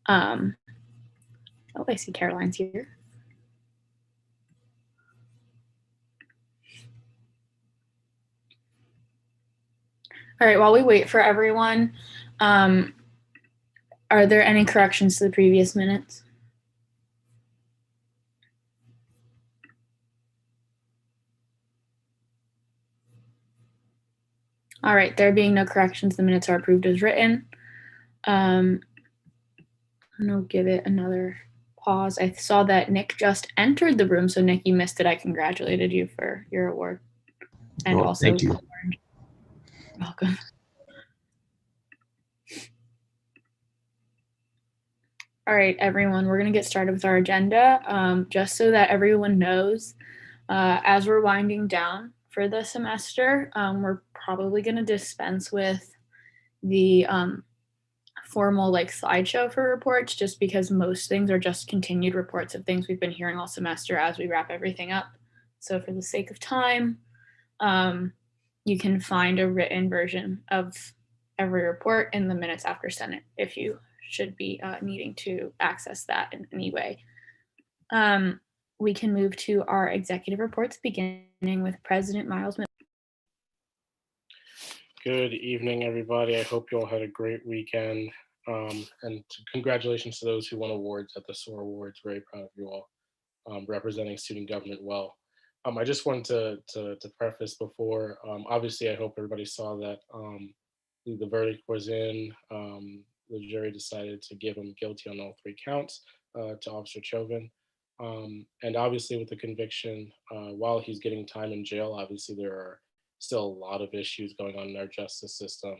Oh, I see Caroline's here. All right, while we wait for everyone, are there any corrections to the previous minutes? All right, there being no corrections, the minutes are approved as written. I'm gonna give it another pause. I saw that Nick just entered the room, so Nick, you missed it. I congratulated you for your award. And also, thank you. Welcome. All right, everyone, we're going to get started with our agenda. Just so that everyone knows, as we're winding down for the semester, we're probably going to dispense with the formal slideshow for reports, just because most things are just continued reports of things we've been hearing all semester as we wrap everything up. So for the sake of time, you can find a written version of every report in the minutes after Senate if you should be needing to access that in any way. We can move to our executive reports, beginning with President Miles Miller. Good evening, everybody. I hope you all had a great weekend. And congratulations to those who won awards at the SOAR Awards. Very proud of you all, representing student government well. I just wanted to preface before, obviously I hope everybody saw that the verdict was in. The jury decided to give him guilty on all 3 counts to Officer Chauvin. And obviously with the conviction, while he's getting time in jail, obviously there are still a lot of issues going on in our justice system.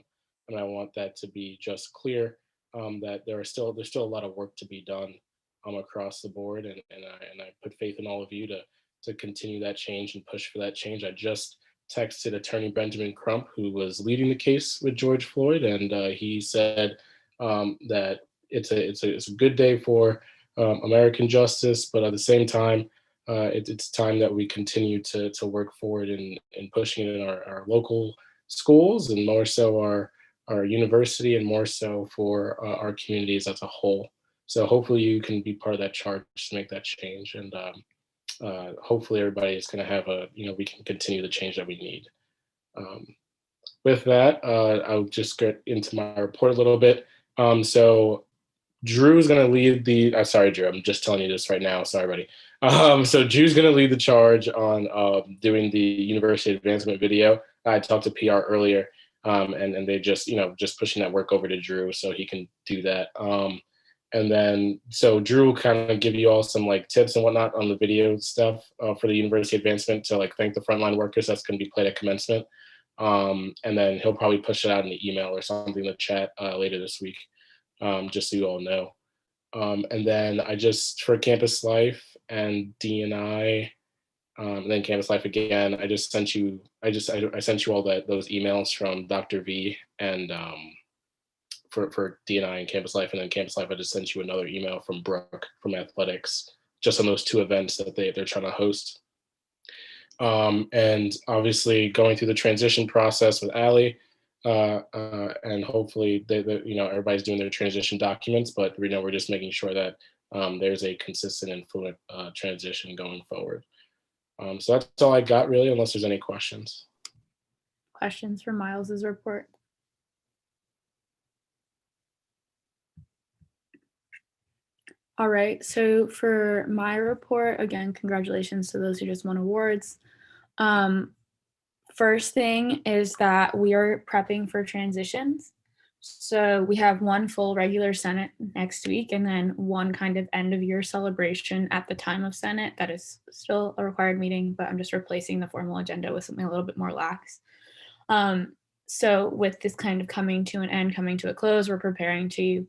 And I want that to be just clear, that there's still a lot of work to be done across the board. And I put faith in all of you to continue that change and push for that change. I just texted Attorney Benjamin Crump, who was leading the case with George Floyd, and he said that it's a good day for American justice, but at the same time, it's time that we continue to work forward in pushing it in our local schools, and more so our university, and more so for our communities as a whole. So hopefully you can be part of that charge to make that change, and hopefully everybody is going to have we can continue the change that we need. With that, I'll just get into my report a little bit. So Drew is going to lead the, sorry, Drew, I'm just telling you this right now. Sorry, buddy. So Drew's going to lead the charge on doing the university advancement video. I talked to PR earlier, and they just pushing that work over to Drew so he can do that. And then, so Drew will kind of give you all some tips and whatnot on the video stuff for the university advancement to thank the frontline workers. That's going to be played at commencement. And then he'll probably push it out in the email or something in the chat later this week, just so you all know. And then for Campus Life and D&I, and then Campus Life again, I sent you all those emails from Dr. V and for D&I and Campus Life, and then Campus Life, I just sent you another email from Brooke from Athletics, just on those 2 events that they're trying to host. And obviously going through the transition process with Allie, and hopefully everybody's doing their transition documents, but we're just making sure that there's a consistent and fluent transition going forward. So that's all I got really, unless there's any questions. Questions for Miles's report? All right, so for my report, again, congratulations to those who just won awards. First thing is that we are prepping for transitions. So we have 1 full regular Senate next week, and then 1 kind of end of year celebration at the time of Senate. That is still a required meeting, but I'm just replacing the formal agenda with something a little bit more lax. So with this kind of coming to an end, coming to a close, we're preparing to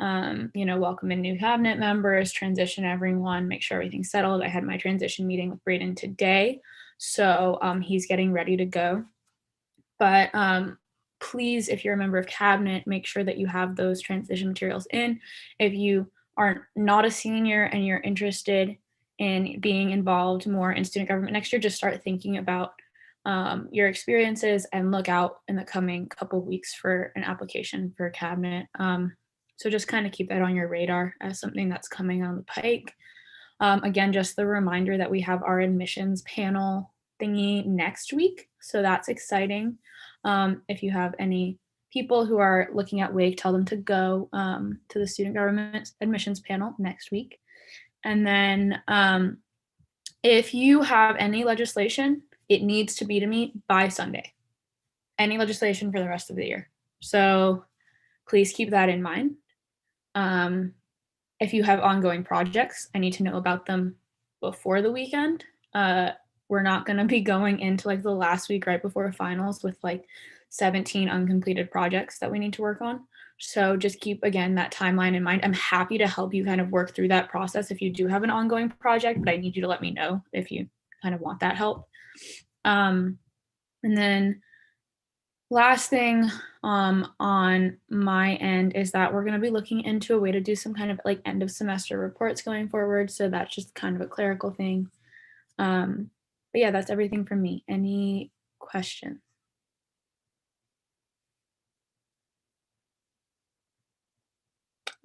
welcome in new cabinet members, transition everyone, make sure everything's settled. I had my transition meeting with Braden today, so he's getting ready to go. But please, if you're a member of cabinet, make sure that you have those transition materials in. If you are not a senior and you're interested in being involved more in student government next year, just start thinking about your experiences and look out in the coming couple weeks for an application for cabinet. So just kind of keep that on your radar as something that's coming on the pike. Again, just the reminder that we have our admissions panel thingy next week. So that's exciting. If you have any people who are looking at Wake, tell them to go to the student government admissions panel next week. And then if you have any legislation, it needs to be to me by Sunday. Any legislation for the rest of the year. So please keep that in mind. If you have ongoing projects, I need to know about them before the weekend. We're not going to be going into like the last week right before finals with like 17 uncompleted projects that we need to work on. So just keep, again, that timeline in mind. I'm happy to help you kind of work through that process if you do have an ongoing project, but I need you to let me know if you kind of want that help. And then last thing on my end is that we're going to be looking into a way to do some kind of like end of semester reports going forward. So that's just kind of a clerical thing. But yeah, that's everything from me. Any questions?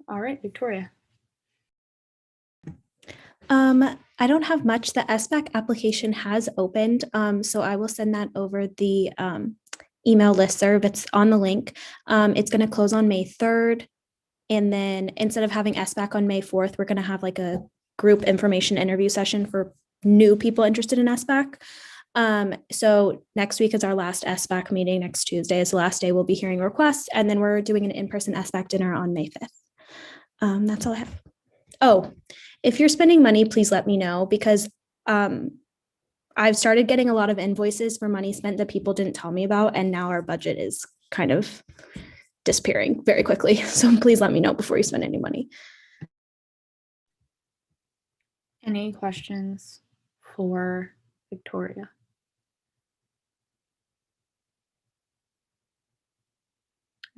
All right, Victoria. I don't have much. The SBAC application has opened, so I will send that over the email listserv. It's on the link. It's going to close on May 3rd. And then instead of having SBAC on May 4th, we're going to have like a group information interview session for new people interested in SBAC. So next week is our last SBAC meeting. Next Tuesday is the last day we'll be hearing requests. And then we're doing an in-person SBAC dinner on May 5th. That's all I have. Oh, if you're spending money, please let me know, because I've started getting a lot of invoices for money spent that people didn't tell me about. And now our budget is kind of disappearing very quickly. So please let me know before you spend any money. Any questions for Victoria?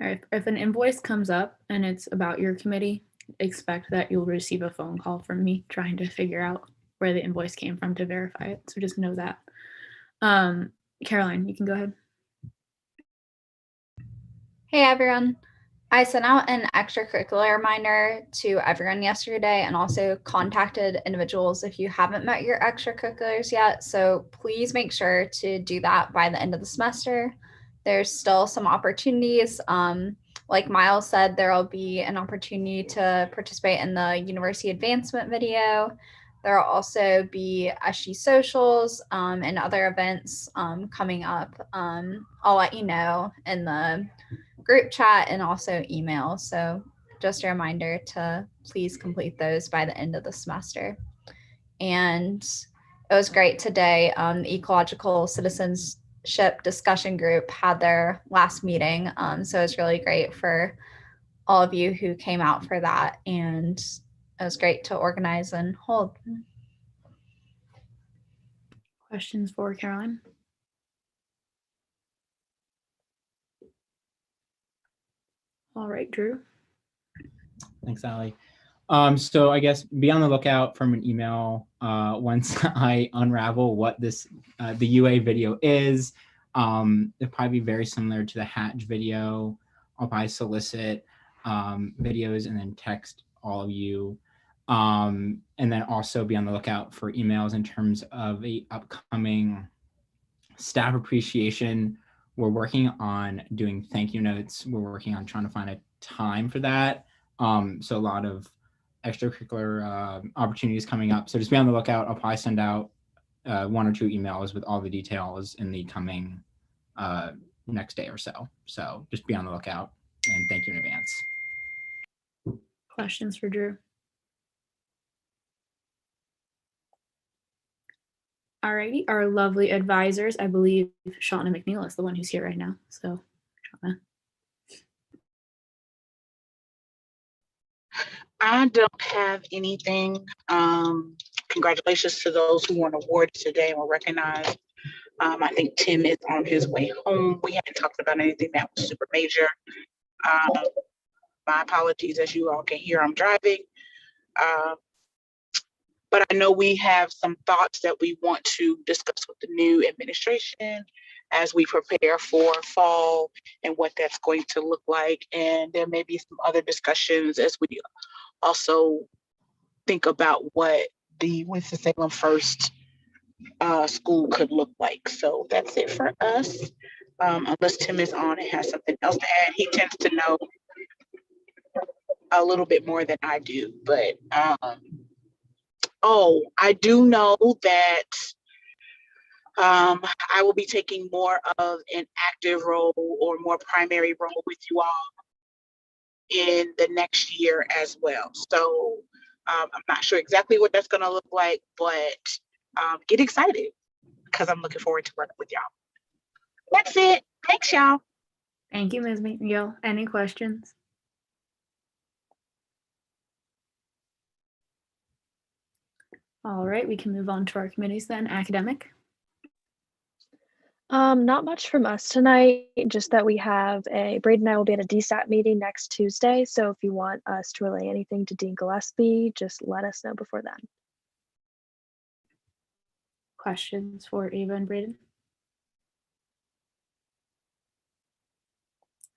All right, if an invoice comes up and it's about your committee, expect that you'll receive a phone call from me trying to figure out where the invoice came from to verify it. So just know that. Caroline, you can go ahead. Hey everyone. I sent out an extracurricular reminder to everyone yesterday and also contacted individuals if you haven't met your extracurriculars yet. So please make sure to do that by the end of the semester. There's still some opportunities. Like Miles said, there will be an opportunity to participate in the university advancement video. There will also be SG socials and other events coming up. I'll let you know in the group chat and also email. So just a reminder to please complete those by the end of the semester. And it was great today. The Ecological Citizenship Discussion Group had their last meeting. So it was really great for all of you who came out for that. And it was great to organize and hold. Questions for Caroline? All right, Drew. Thanks, Allie. So I guess be on the lookout from an email once I unravel what this the UA video is. It'll probably be very similar to the Hatch video. I'll probably solicit videos and then text all of you. And then also be on the lookout for emails in terms of a upcoming staff appreciation. We're working on doing thank you notes. We're working on trying to find a time for that. So a lot of extracurricular opportunities coming up. So just be on the lookout. I'll probably send out 1 or 2 emails with all the details in the coming next day or so. So just be on the lookout, and thank you in advance. Questions for Drew? All righty, our lovely advisors. I believe Shauna McNeil is the one who's here right now. So, Shauna. I don't have anything. Congratulations to those who won awards today and were recognized. I think Tim is on his way home. We haven't talked about anything that was super major. My apologies, as you all can hear, I'm driving. But I know we have some thoughts that we want to discuss with the new administration as we prepare for fall and what that's going to look like. And there may be some other discussions as we also think about what the Winston-Salem First school could look like. So that's it for us. Unless Tim is on and has something else to add, he tends to know a little bit more than I do. But I do know that I will be taking more of an active role or more primary role with you all in the next year as well. So I'm not sure exactly what that's going to look like, but get excited because I'm looking forward to working with y'all. That's it. Thanks, y'all. Thank you, Ms. McNeil. Any questions? All right, we can move on to our committees then. Academic. Not much from us tonight, just that we have Braden and I will be at a DSAT meeting next Tuesday. So if you want us to relay anything to Dean Gillespie, just let us know before then. Questions for Ava and Braden?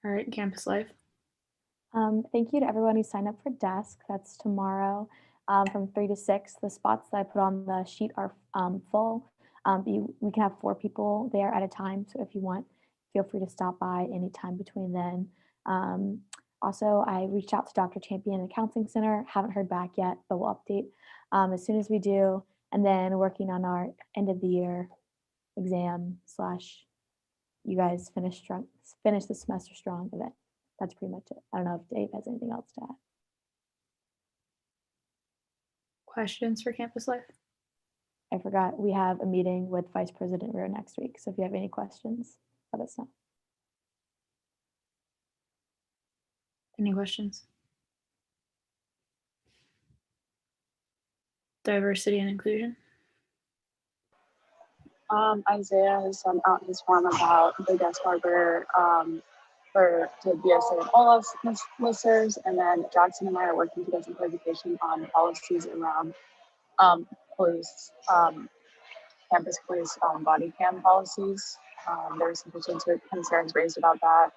All right, campus life. Thank you to everyone who signed up for desk. That's tomorrow from 3 to 6. The spots that I put on the sheet are full. We can have 4 people there at a time. So if you want, feel free to stop by anytime between then. Also, I reached out to Dr. Champion at the Counseling Center. Haven't heard back yet, but we'll update as soon as we do. And then working on our end of the year exam / you guys finish the semester strong event. That's pretty much it. I don't know if Dave has anything else to add. Questions for campus life? I forgot we have a meeting with Vice President Rowe next week. So if you have any questions, let us know. Any questions? Diversity and inclusion. Isaiah has sent out his form about the guest harbor for the BSA and OLAF listers, and then Jackson and I are working to get some clarification on policies around police, campus police body cam policies. There were some concerns raised about that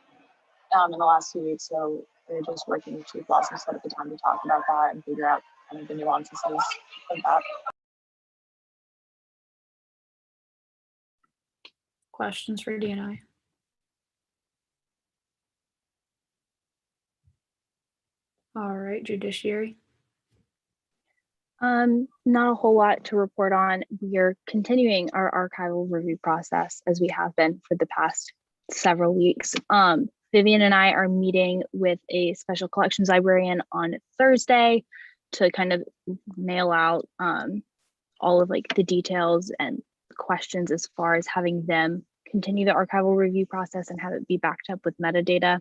in the last 2 weeks, so we're just working with Chief Lawson to set up a time to talk about that and figure out kind of the nuances of that. Questions for DNI? All right, judiciary. Not a whole lot to report on. We are continuing our archival review process as we have been for the past several weeks. Vivian and I are meeting with a special collections librarian on Thursday to kind of nail out all of like the details and questions as far as having them continue the archival review process and have it be backed up with metadata.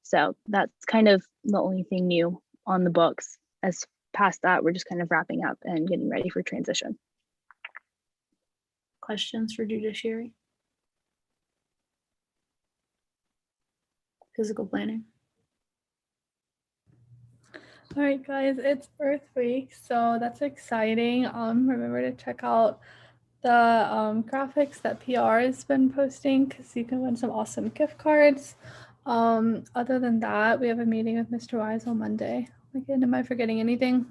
So that's kind of the only thing new on the books. As past that, we're just kind of wrapping up and getting ready for transition. Questions for judiciary? Physical planning. All right, guys, it's Earth Week, so that's exciting. Remember to check out the graphics that PR has been posting because you can win some awesome gift cards. Other than that, we have a meeting with Mr. Wise on Monday. Again, am I forgetting anything?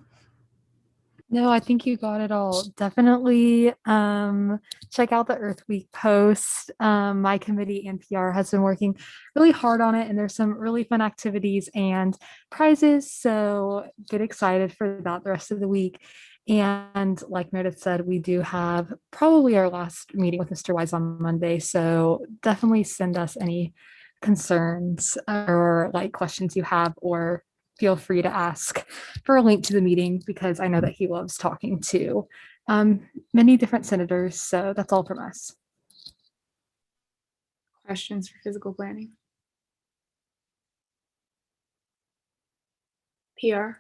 No, I think you got it all. Definitely check out the Earth Week post. My committee and PR has been working really hard on it, and there's some really fun activities and prizes. So get excited for that the rest of the week. And like Meredith said, we do have probably our last meeting with Mr. Wise on Monday. So definitely send us any concerns or like questions you have, or feel free to ask for a link to the meeting because I know that he loves talking to many different senators. So that's all from us. Questions for physical planning? PR?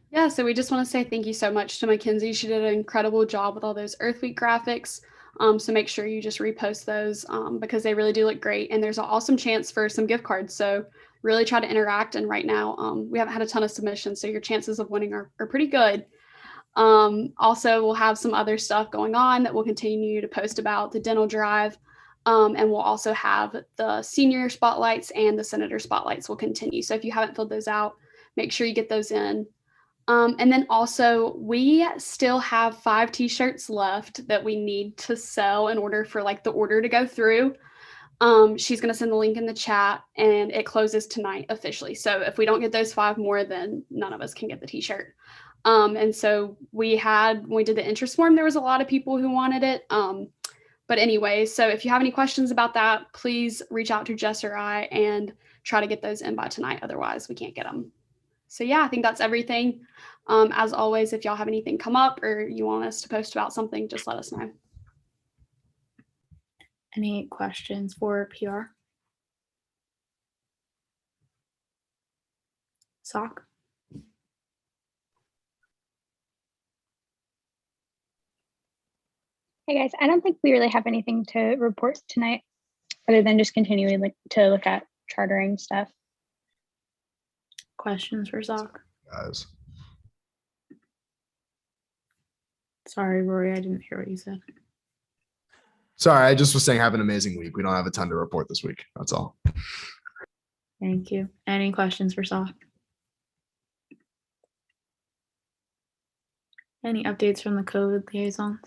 Yeah, so we just want to say thank you so much to Mackenzie. She did an incredible job with all those Earth Week graphics. So make sure you just repost those because they really do look great. And there's an awesome chance for some gift cards. So really try to interact. And right now we haven't had a ton of submissions, so your chances of winning are pretty good. Also, we'll have some other stuff going on that we'll continue to post about. The dental drive And we'll also have the senior spotlights and the senator spotlights will continue. So if you haven't filled those out, make sure you get those in. And then also we still have 5 t-shirts left that we need to sell in order for like the order to go through. She's going to send the link in the chat and it closes tonight officially. So if we don't get those 5 more, then none of us can get the t-shirt. And so when we did the interest form, there was a lot of people who wanted it. But anyway, so if you have any questions about that, please reach out to Jess or I and try to get those in by tonight. Otherwise, we can't get them. So yeah, I think that's everything. As always, if y'all have anything come up or you want us to post about something, just let us know. Any questions for PR? Sock? Hey guys, I don't think we really have anything to report tonight other than just continuing to look at chartering stuff. Questions for Sock? Guys. Sorry, Rory, I didn't hear what you said. Sorry, I just was saying have an amazing week. We don't have a ton to report this week. That's all. Thank you. Any questions for Sock? Any updates from the COVID liaisons?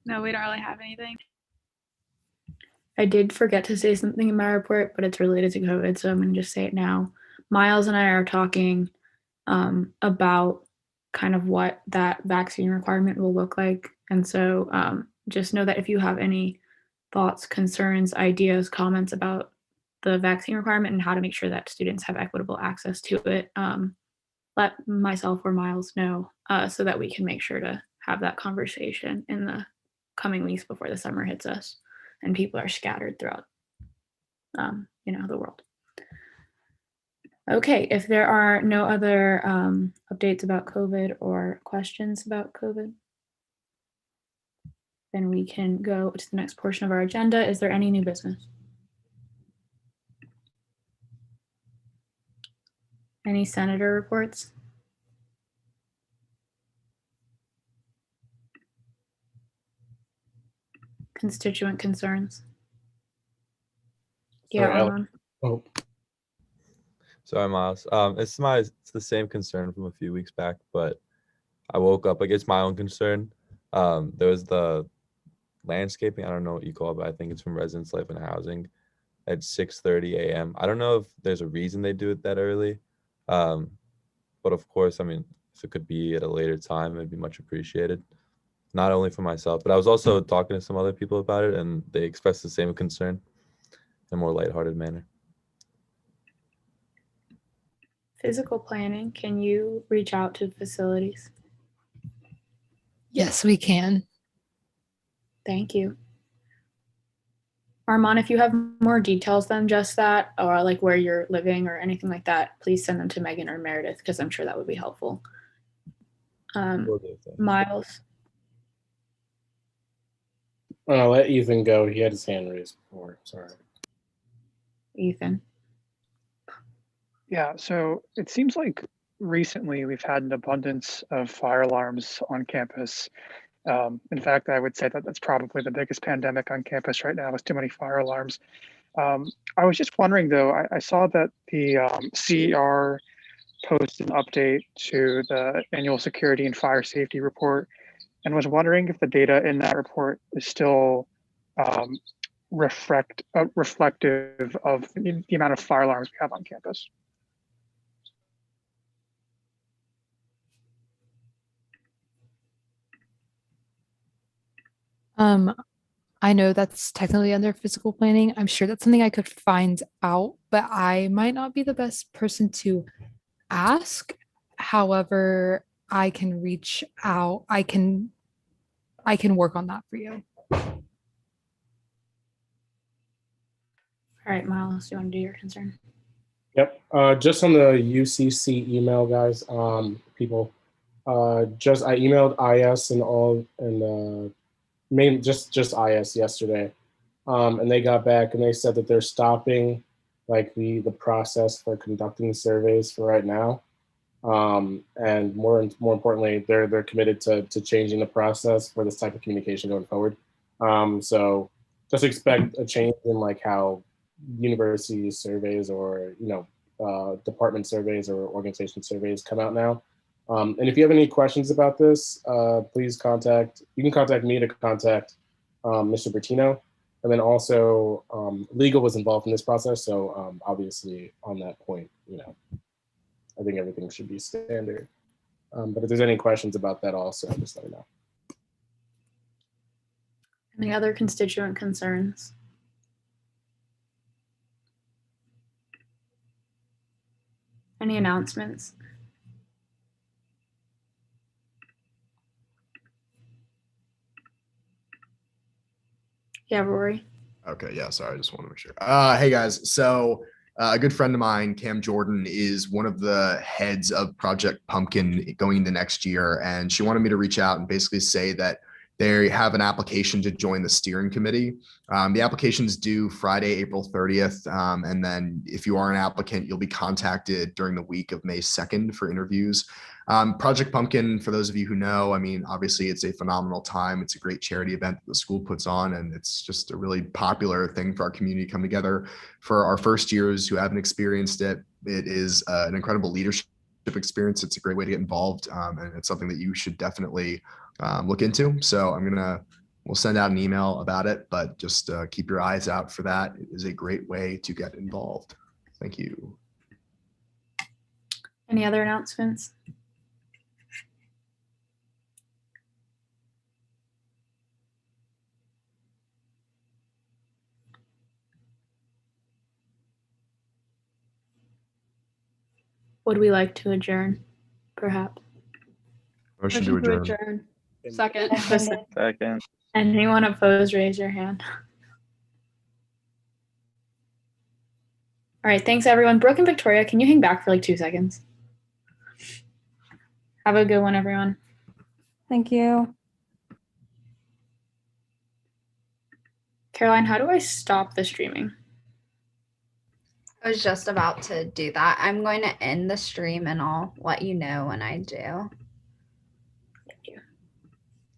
No, we don't really have anything. I did forget to say something in my report, but it's related to COVID, so I'm going to just say it now. Miles and I are talking about kind of what that vaccine requirement will look like. And so just know that if you have any thoughts, concerns, ideas, comments about the vaccine requirement and how to make sure that students have equitable access to it, let myself or Miles know so that we can make sure to have that conversation in the coming weeks before the summer hits us and people are scattered throughout the world. Okay, if there are no other updates about COVID or questions about COVID, then we can go to the next portion of our agenda. Is there any new business? Any senator reports? Constituent concerns? Yeah, Sorry, Armand. Oh, Sorry, Miles. It's the same concern from a few weeks back, but I woke up, like, it's my own concern. There was the landscaping, I don't know what you call it, but I think it's from Residence Life and Housing at 6:30 a.m. I don't know if there's a reason they do it that early. But of course, I mean, if it could be at a later time, it'd be much appreciated. Not only for myself, but I was also talking to some other people about it and they expressed the same concern in a more lighthearted manner. Physical planning, can you reach out to facilities? Yes, we can. Thank you. Armand, if you have more details than just that, or like where you're living or anything like that, please send them to Megan or Meredith because I'm sure that would be helpful. Miles. I'll let Ethan go. He had his hand raised before. Sorry. Ethan. Yeah, so it seems like recently we've had an abundance of fire alarms on campus. In fact, I would say that that's probably the biggest pandemic on campus right now is too many fire alarms. I was just wondering though, I saw that the CER posted an update to the annual security and fire safety report and was wondering if the data in that report is still reflective of the amount of fire alarms we have on campus. I know that's technically under physical planning. I'm sure that's something I could find out, but I might not be the best person to ask. However, I can reach out. I can work on that for you. All right, Miles, do you want to do your concern? Yep. Just on the UCC email, guys, people, I emailed IS and all, and just IS yesterday, and they got back and they said that they're stopping like the process for conducting surveys for right now, and more importantly, they're committed to changing the process for this type of communication going forward. So just expect a change in like how university surveys or, department surveys or organization surveys come out now. And if you have any questions about this, please you can contact me to contact Mr. Bertino. And then also legal was involved in this process. So obviously on that point, I think everything should be standard. But if there's any questions about that also, just let me know. Any other constituent concerns? Any announcements? Yeah, Rory. Okay, yeah, sorry, I just want to make sure. Hey guys, so a good friend of mine, Cam Jordan, is one of the heads of Project Pumpkin going into next year, and she wanted me to reach out and basically say that they have an application to join the steering committee. The application's due Friday, April 30th, and then if you are an applicant, you'll be contacted during the week of May 2nd for interviews. Project Pumpkin, for those of you who know, I mean, obviously it's a phenomenal time. It's a great charity event that the school puts on, and it's just a really popular thing for our community to come together. For our first years who haven't experienced it, it is an incredible leadership experience. It's a great way to get involved, and it's something that you should definitely look into. So we'll send out an email about it, but just keep your eyes out for that. It is a great way to get involved. Thank you. Any other announcements? Would we like to adjourn, perhaps? Motion to adjourn. Second. Second. Anyone opposed, raise your hand. All right, thanks everyone. Brooke and Victoria, can you hang back for like 2 seconds? Have a good one, everyone. Thank you. Caroline, how do I stop the streaming? I was just about to do that. I'm going to end the stream and I'll let you know when I do.